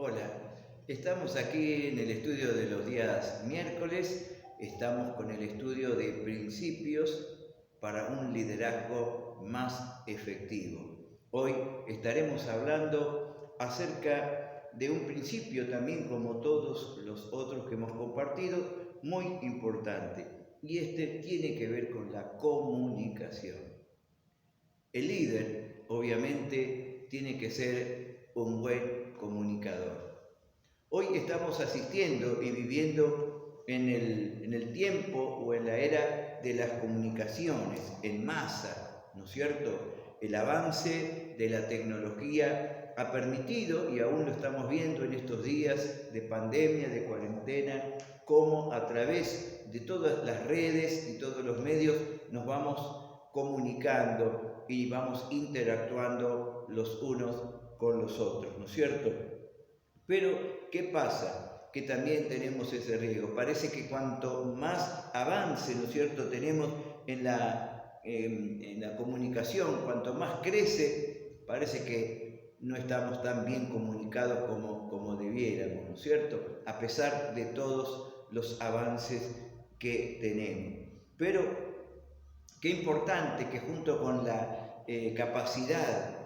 Hola, estamos aquí en el estudio de los días miércoles, estamos con el estudio de principios para un liderazgo más efectivo. Hoy estaremos hablando acerca de un principio también, como todos los otros que hemos compartido, muy importante, y este tiene que ver con la comunicación. El líder, obviamente, tiene que ser un buen comunicador. Hoy estamos asistiendo y viviendo en el tiempo o en la era de las comunicaciones en masa, ¿no es cierto? El avance de la tecnología ha permitido, y aún lo estamos viendo en estos días de pandemia, de cuarentena, cómo a través de todas las redes y todos los medios nos vamos comunicando y vamos interactuando los unos con los otros, ¿no es cierto? Pero, ¿qué pasa? Que también tenemos ese riesgo. Parece que cuanto más avance, ¿no es cierto?, tenemos en la comunicación, cuanto más crece, parece que no estamos tan bien comunicados como debiéramos, ¿no es cierto?, a pesar de todos los avances que tenemos. Pero qué importante que junto con la capacidad,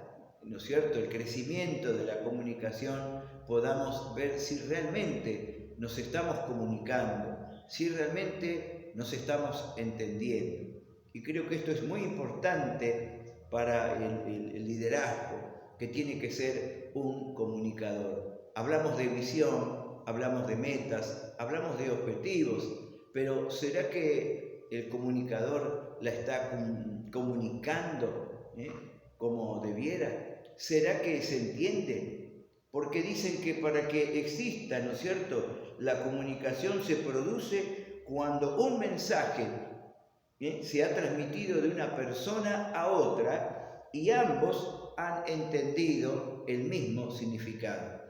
¿no es cierto?, el crecimiento de la comunicación, podamos ver si realmente nos estamos comunicando, si realmente nos estamos entendiendo. Y creo que esto es muy importante para el liderazgo, que tiene que ser un comunicador. Hablamos de visión, hablamos de metas, hablamos de objetivos, pero ¿será que el comunicador la está comunicando como debiera? ¿Será que se entiende? Porque dicen que para que exista, ¿no es cierto?, la comunicación se produce cuando un mensaje se ha transmitido de una persona a otra y ambos han entendido el mismo significado.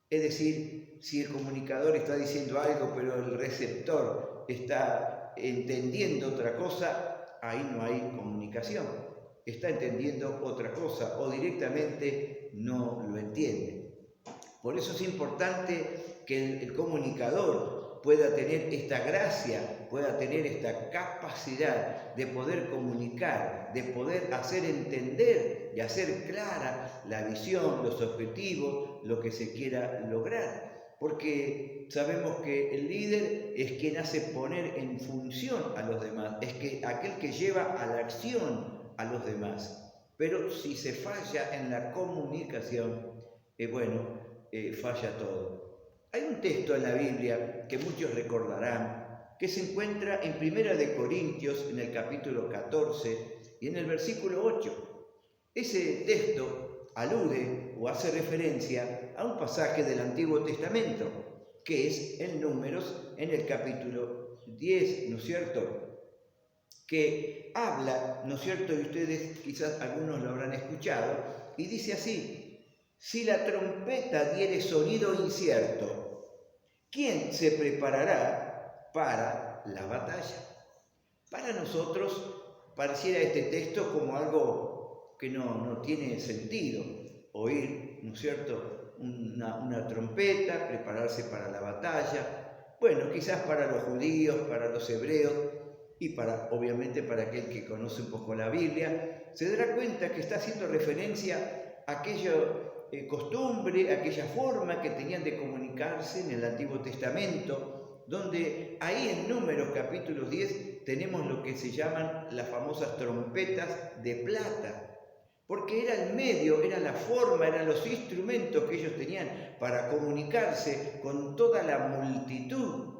Es decir, si el comunicador está diciendo algo pero el receptor está entendiendo otra cosa, ahí no hay comunicación. Está entendiendo otra cosa o directamente no lo entiende. Por eso es importante que el comunicador pueda tener esta gracia, pueda tener esta capacidad de poder comunicar, de poder hacer entender y hacer clara la visión, los objetivos, lo que se quiera lograr. Porque sabemos que el líder es quien hace poner en función a los demás, es aquel que lleva a la acción a los demás. Pero si se falla en la comunicación, falla todo. Hay un texto en la Biblia que muchos recordarán, que se encuentra en 1 Corintios, en el capítulo 14 y en el versículo 8. Ese texto alude o hace referencia a un pasaje del Antiguo Testamento, que es en Números, en el capítulo 10, ¿no es cierto?, que habla, ¿no es cierto?, y ustedes quizás algunos lo habrán escuchado, y dice así: si la trompeta diere sonido incierto, ¿quién se preparará para la batalla? Para nosotros pareciera este texto como algo que no tiene sentido. Oír, ¿no es cierto?, una trompeta, prepararse para la batalla. Bueno, quizás para los judíos, para los hebreos y obviamente para aquel que conoce un poco la Biblia, se dará cuenta que está haciendo referencia a aquella costumbre, aquella forma que tenían de comunicarse en el Antiguo Testamento, donde ahí en Números capítulo 10 tenemos lo que se llaman las famosas trompetas de plata, porque era el medio, era la forma, eran los instrumentos que ellos tenían para comunicarse con toda la multitud.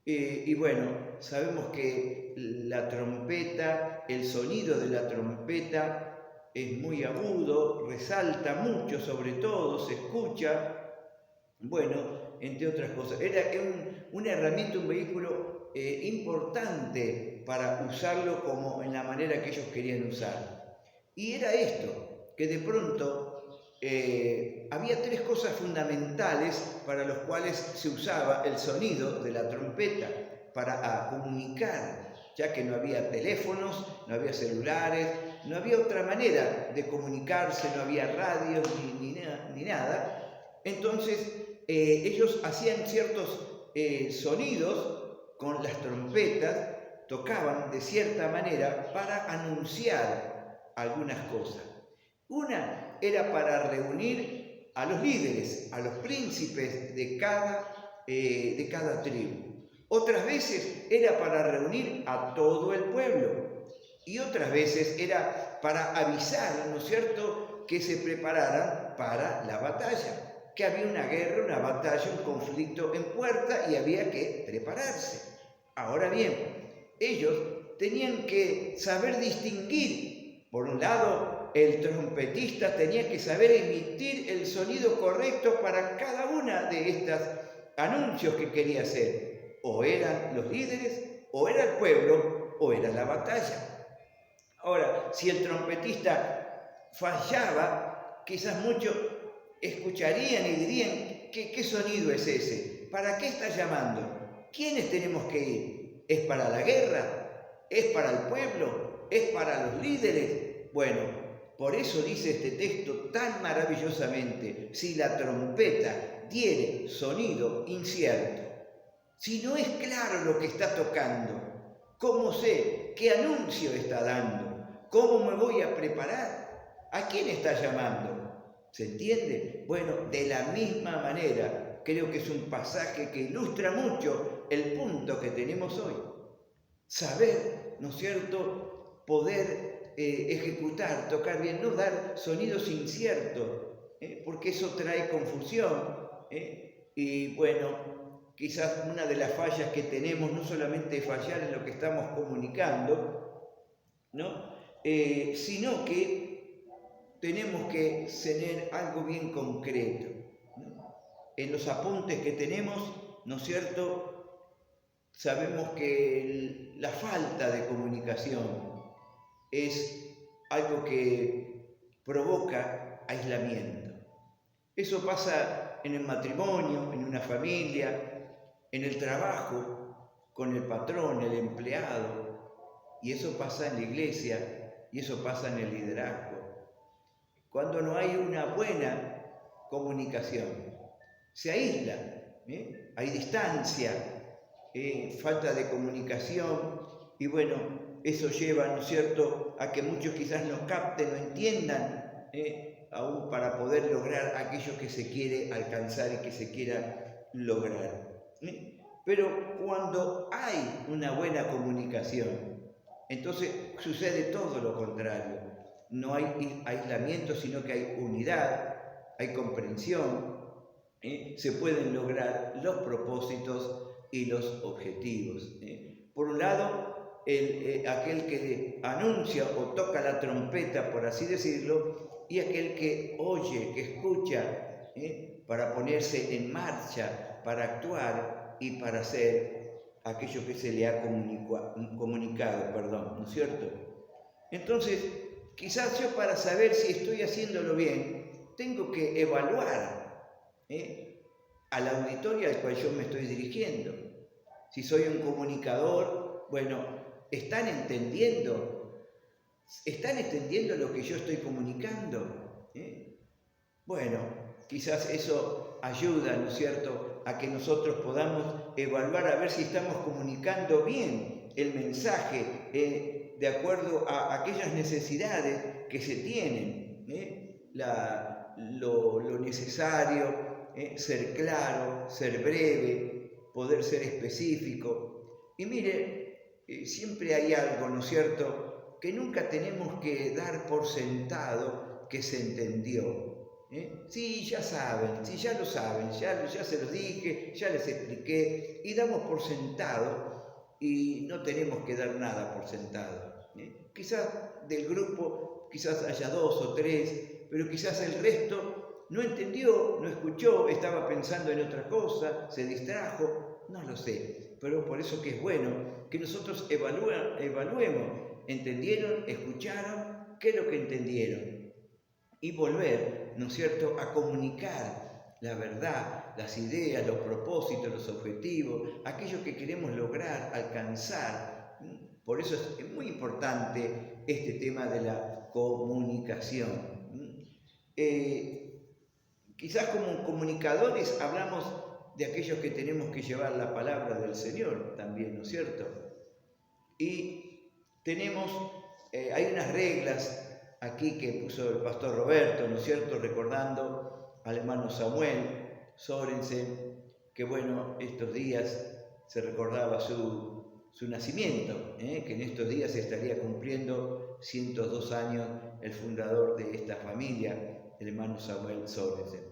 Y bueno, sabemos que la trompeta, el sonido de la trompeta es muy agudo, resalta mucho, sobre todo, se escucha, bueno, entre otras cosas. Era una herramienta, un vehículo importante para usarlo como en la manera que ellos querían usar. Y era esto, que de pronto había tres cosas fundamentales para las cuales se usaba el sonido de la trompeta para comunicar, ya que no había teléfonos, no había celulares, no había otra manera de comunicarse, no había radios ni nada. Entonces, ellos hacían ciertos sonidos con las trompetas, tocaban de cierta manera para anunciar algunas cosas. Una era para reunir a los líderes, a los príncipes de cada tribu. Otras veces era para reunir a todo el pueblo. Y otras veces era para avisar, ¿no es cierto?, que se prepararan para la batalla, que había una guerra, una batalla, un conflicto en puerta y había que prepararse. Ahora bien, ellos tenían que saber distinguir. Por un lado, el trompetista tenía que saber emitir el sonido correcto para cada una de estos anuncios que quería hacer. O eran los líderes, o era el pueblo, o era la batalla. Ahora, si el trompetista fallaba, quizás muchos escucharían y dirían, ¿qué sonido es ese? ¿Para qué está llamando? ¿Quiénes tenemos que ir? ¿Es para la guerra? ¿Es para el pueblo? ¿Es para los líderes? Bueno, por eso dice este texto tan maravillosamente, si la trompeta tiene sonido incierto, si no es claro lo que está tocando, ¿cómo sé qué anuncio está dando? ¿Cómo me voy a preparar? ¿A quién está llamando? ¿Se entiende? Bueno, de la misma manera, creo que es un pasaje que ilustra mucho el punto que tenemos hoy. Saber, ¿no es cierto?, poder ejecutar, tocar bien, no dar sonidos inciertos, porque eso trae confusión. Y bueno, quizás una de las fallas que tenemos no solamente es fallar en lo que estamos comunicando, ¿no?, sino que tenemos que tener algo bien concreto, ¿no? En los apuntes que tenemos, ¿no es cierto?, sabemos que la falta de comunicación es algo que provoca aislamiento. Eso pasa en el matrimonio, en una familia, en el trabajo, con el patrón, el empleado, y eso pasa en la iglesia, y eso pasa en el liderazgo. Cuando no hay una buena comunicación, se aísla, hay distancia, falta de comunicación, y bueno, eso lleva, ¿no es cierto?, a que muchos quizás no capten, no entiendan, aún para poder lograr aquello que se quiere alcanzar y que se quiera lograr. Pero cuando hay una buena comunicación, entonces sucede todo lo contrario. No hay aislamiento, sino que hay unidad, hay comprensión, se pueden lograr los propósitos y los objetivos. Por un lado, aquel que anuncia o toca la trompeta, por así decirlo, y aquel que oye, que escucha, para ponerse en marcha, para actuar y para hacer aquello que se le ha comunicado, ¿no es cierto? Entonces, quizás yo, para saber si estoy haciéndolo bien, tengo que evaluar al auditorio al cual yo me estoy dirigiendo. Si soy un comunicador, bueno, ¿están entendiendo lo que yo estoy comunicando? Bueno, quizás eso ayuda, ¿no es cierto?, a que nosotros podamos evaluar a ver si estamos comunicando bien el mensaje de acuerdo a aquellas necesidades que se tienen, lo necesario, ser claro, ser breve, poder ser específico. Y mire, siempre hay algo, ¿no es cierto?, que nunca tenemos que dar por sentado que se entendió. Sí, ya saben, sí, ya lo saben, ya se los dije, ya les expliqué, y damos por sentado, y no tenemos que dar nada por sentado. Quizás del grupo, quizás haya 2 o 3, pero quizás el resto no entendió, no escuchó, estaba pensando en otra cosa, se distrajo, no lo sé. Pero por eso que es bueno que nosotros evaluemos, ¿entendieron? ¿Escucharon? ¿Qué es lo que entendieron? Y volver, ¿no es cierto?, a comunicar la verdad, las ideas, los propósitos, los objetivos, aquello que queremos lograr, alcanzar. Por eso es muy importante este tema de la comunicación. Quizás como comunicadores hablamos de aquellos que tenemos que llevar la palabra del Señor también, ¿no es cierto? Y tenemos, hay unas reglas aquí que puso el pastor Roberto, ¿no es cierto? Recordando al hermano Samuel Sorensen, que bueno, estos días se recordaba su nacimiento, que en estos días se estaría cumpliendo 102 años el fundador de esta familia, el hermano Samuel Sorensen.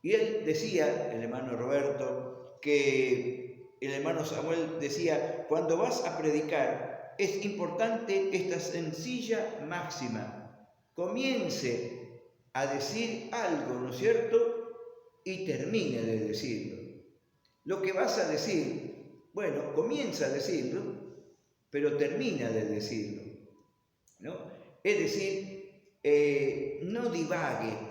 Y él decía, el hermano Roberto, que el hermano Samuel decía, cuando vas a predicar, es importante esta sencilla máxima. Comience a decir algo, ¿no es cierto? Y termine de decirlo. Lo que vas a decir, bueno, comienza a decirlo, pero termina de decirlo, ¿no? Es decir, no divague,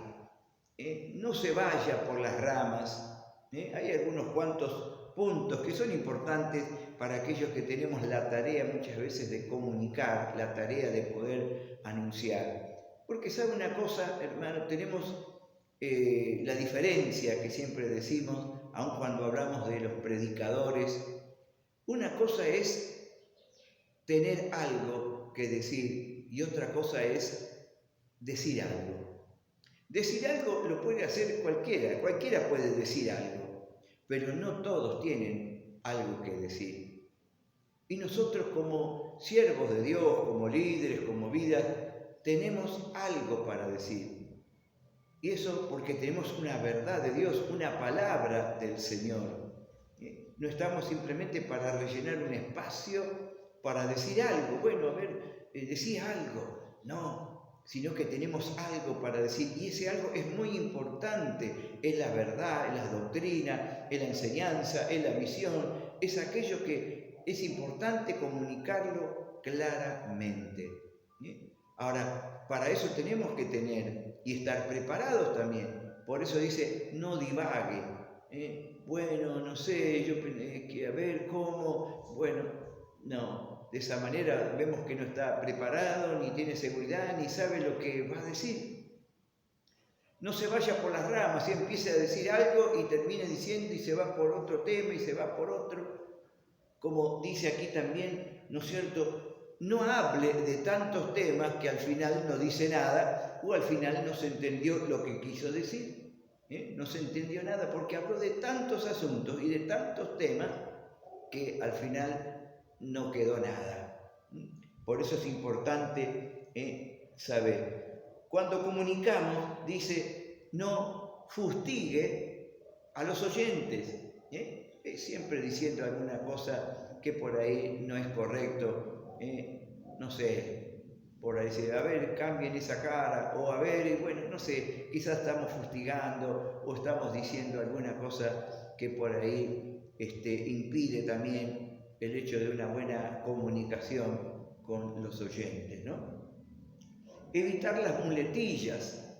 no se vaya por las ramas. Hay algunos cuantos puntos que son importantes para aquellos que tenemos la tarea muchas veces de comunicar, la tarea de poder anunciar. Porque sabe una cosa, hermano, tenemos la diferencia que siempre decimos, aun cuando hablamos de los predicadores. Una cosa es tener algo que decir y otra cosa es decir algo. Decir algo lo puede hacer cualquiera puede decir algo, pero no todos tienen algo que decir. Y nosotros como siervos de Dios, como líderes, como vidas, tenemos algo para decir. Y eso porque tenemos una verdad de Dios, una palabra del Señor. No estamos simplemente para rellenar un espacio, para decir algo. Bueno, a ver, decía algo. No, sino que tenemos algo para decir. Y ese algo es muy importante. Es la verdad, es la doctrina, es la enseñanza, es la misión. Es aquello que es importante comunicarlo claramente. Ahora, para eso tenemos que tener y estar preparados también. Por eso dice, no divague. Bueno, no sé, yo que a ver cómo. Bueno, no. De esa manera vemos que no está preparado, ni tiene seguridad, ni sabe lo que va a decir. No se vaya por las ramas y empiece a decir algo y termine diciendo y se va por otro tema y se va por otro. Como dice aquí también, ¿no es cierto? No hable de tantos temas que al final no dice nada o al final no se entendió lo que quiso decir. No se entendió nada porque habló de tantos asuntos y de tantos temas que al final no quedó nada. Por eso es importante saber. Cuando comunicamos, dice, no fustigue a los oyentes. Siempre diciendo alguna cosa que por ahí no es correcto. No sé, por ahí decir, a ver, cambien esa cara, o a ver, bueno, no sé, quizás estamos fustigando o estamos diciendo alguna cosa que por ahí impide también el hecho de una buena comunicación con los oyentes, ¿no? Evitar las muletillas.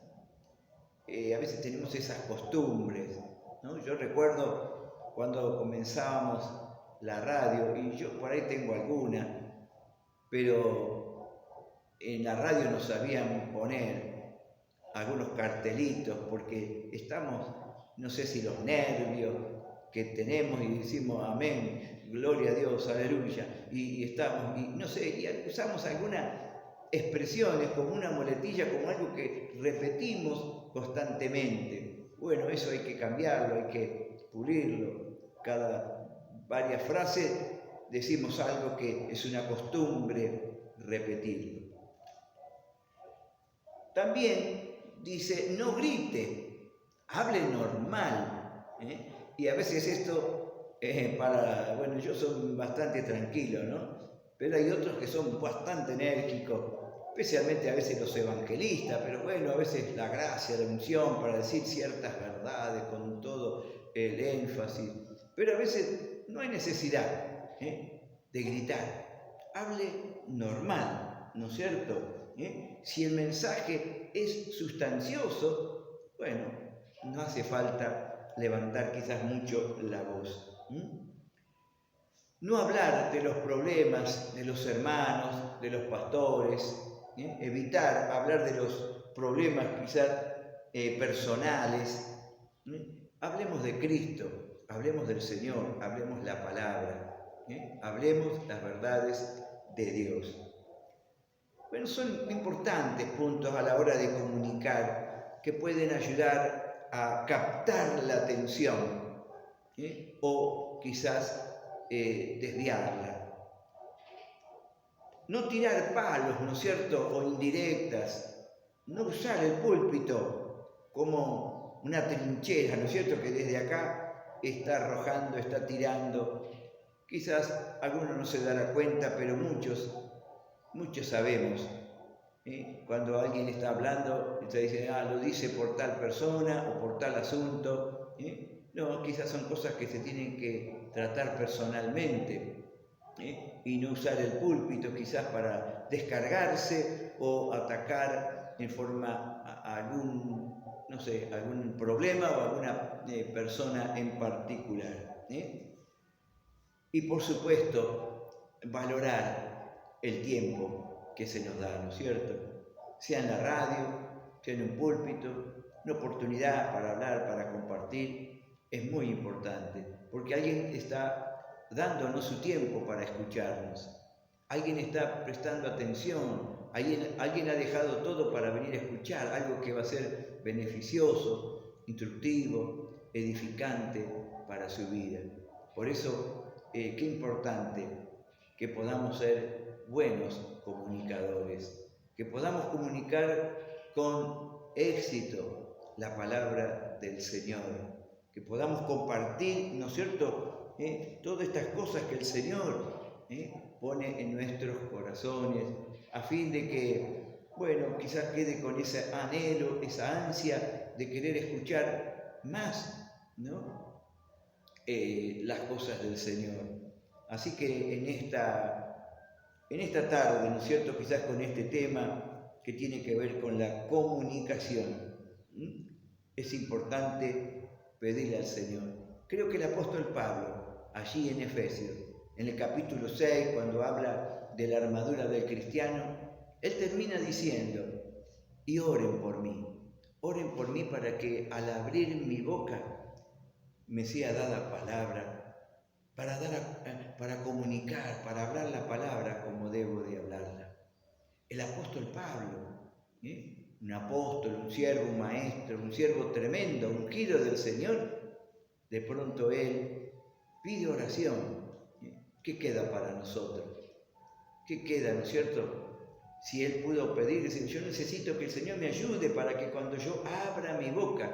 A veces tenemos esas costumbres, ¿no? Yo recuerdo cuando comenzábamos la radio, y yo por ahí tengo alguna, pero en la radio nos sabían poner algunos cartelitos porque estamos, no sé si los nervios que tenemos y decimos amén, gloria a Dios, aleluya, y estamos, y no sé, y usamos algunas expresiones como una muletilla, como algo que repetimos constantemente. Bueno, eso hay que cambiarlo, hay que pulirlo. Cada varias frases decimos algo que es una costumbre repetirlo. También dice, no grite, hable normal. Y a veces esto, bueno, yo soy bastante tranquilo, ¿no? Pero hay otros que son bastante enérgicos, especialmente a veces los evangelistas, pero bueno, a veces la gracia, la unción para decir ciertas verdades con todo el énfasis. Pero a veces no hay necesidad de gritar. Hable normal, ¿no es cierto? Si el mensaje es sustancioso, bueno, no hace falta levantar quizás mucho la voz. No hablar de los problemas de los hermanos, de los pastores, evitar hablar de los problemas quizás personales, Hablemos de Cristo, hablemos del Señor, hablemos la palabra, hablemos las verdades de Dios. Bueno, son importantes puntos a la hora de comunicar que pueden ayudar a captar la atención o quizás desviarla. No tirar palos, ¿no es cierto?, o indirectas, no usar el púlpito como una trinchera, ¿no es cierto?, que desde acá está arrojando, está tirando. Quizás alguno no se dará cuenta, pero muchos sabemos. Cuando alguien está hablando, se dice, lo dice por tal persona o por tal asunto. No, quizás son cosas que se tienen que tratar personalmente. Y no usar el púlpito quizás para descargarse o atacar en forma a algún problema o alguna persona en particular. Y por supuesto, valorar el tiempo que se nos da, ¿no es cierto? Sea en la radio, sea en un púlpito, una oportunidad para hablar, para compartir, es muy importante, porque alguien está dándonos su tiempo para escucharnos. Alguien está prestando atención, alguien ha dejado todo para venir a escuchar, algo que va a ser beneficioso, instructivo, edificante para su vida. Por eso, qué importante que podamos ser buenos comunicadores, que podamos comunicar con éxito la palabra del Señor, que podamos compartir, ¿no es cierto?, todas estas cosas que el Señor pone en nuestros corazones, a fin de que, quizás quede con ese anhelo, esa ansia de querer escuchar más, ¿no?, las cosas del Señor. Así que en esta tarde, ¿no es cierto?, quizás con este tema que tiene que ver con la comunicación, es importante pedirle al Señor. Creo que el apóstol Pablo, allí en Efesios, en el capítulo 6, cuando habla de la armadura del cristiano, él termina diciendo, y oren por mí para que al abrir mi boca me sea dada palabra, para comunicar, para hablar la palabra como debo de hablarla. El apóstol Pablo, un apóstol, un siervo, un maestro, un siervo tremendo, ungido del Señor, de pronto él pide oración. ¿Qué queda para nosotros? ¿Qué queda, no es cierto? Si él pudo pedir, decir, yo necesito que el Señor me ayude para que cuando yo abra mi boca,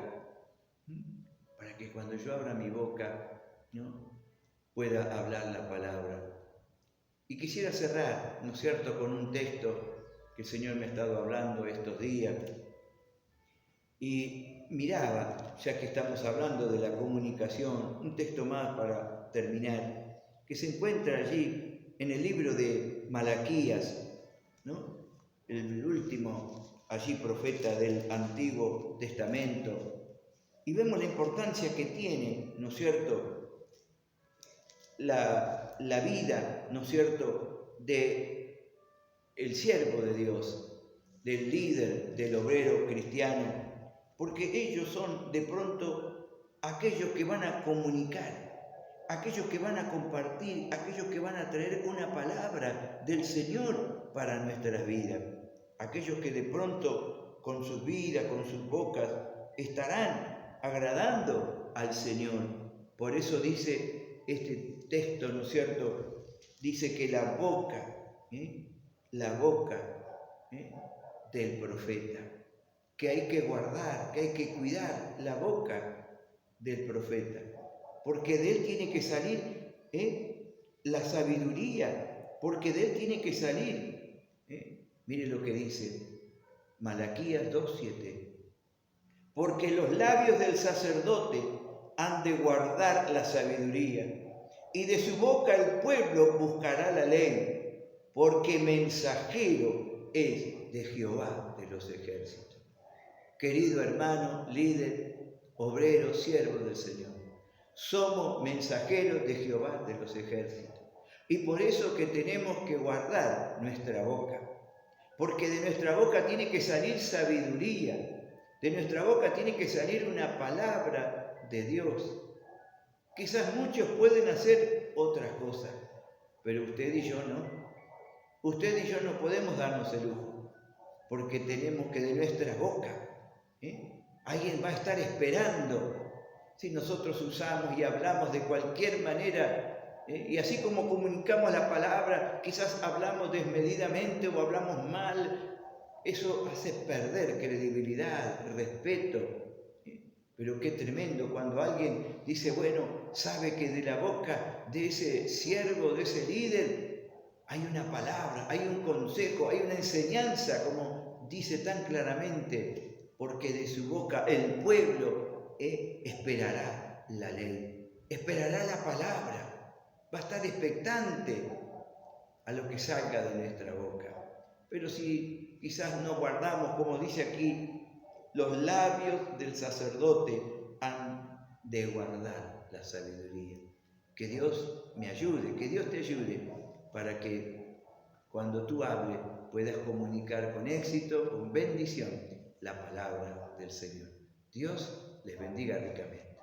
¿no?, pueda hablar la palabra. Y quisiera cerrar, ¿no es cierto?, con un texto que el Señor me ha estado hablando estos días. Y miraba, ya que estamos hablando de la comunicación, un texto más para terminar, que se encuentra allí en el libro de Malaquías, ¿no?, el último allí profeta del Antiguo Testamento. Y vemos la importancia que tiene, ¿no es cierto?, la vida, ¿no es cierto?, de el siervo de Dios, del líder, del obrero cristiano, porque ellos son de pronto aquellos que van a comunicar, aquellos que van a compartir, aquellos que van a traer una palabra del Señor para nuestras vidas, aquellos que de pronto con sus vidas, con sus bocas, estarán agradando al Señor. Por eso dice este texto, ¿no es cierto?, dice que la boca del profeta, que hay que guardar, que hay que cuidar la boca del profeta, porque de él tiene que salir la sabiduría, porque de él tiene que salir. Mire lo que dice Malaquías 2:7. Porque los labios del sacerdote han de guardar la sabiduría, y de su boca el pueblo buscará la ley, porque mensajero es de Jehová de los ejércitos. Querido hermano, líder, obrero, siervo del Señor, somos mensajeros de Jehová de los ejércitos. Y por eso que tenemos que guardar nuestra boca, porque de nuestra boca tiene que salir sabiduría, De nuestra boca tiene que salir una palabra de Dios. Quizás muchos pueden hacer otras cosas, pero usted y yo no. Usted y yo no podemos darnos el lujo, porque tenemos que de nuestra boca, alguien va a estar esperando si nosotros usamos y hablamos de cualquier manera, y así como comunicamos la palabra, quizás hablamos desmedidamente o hablamos mal, eso hace perder credibilidad, respeto. Pero qué tremendo cuando alguien dice, bueno, sabe que de la boca de ese siervo, de ese líder, hay una palabra, hay un consejo, hay una enseñanza, como dice tan claramente, porque de su boca el pueblo esperará la ley, esperará la palabra, va a estar expectante a lo que salga de nuestra boca. Pero si quizás no guardamos, como dice aquí, los labios del sacerdote han de guardar la sabiduría. Que Dios me ayude, que Dios te ayude para que cuando tú hables puedas comunicar con éxito, con bendición, la palabra del Señor. Dios les bendiga ricamente.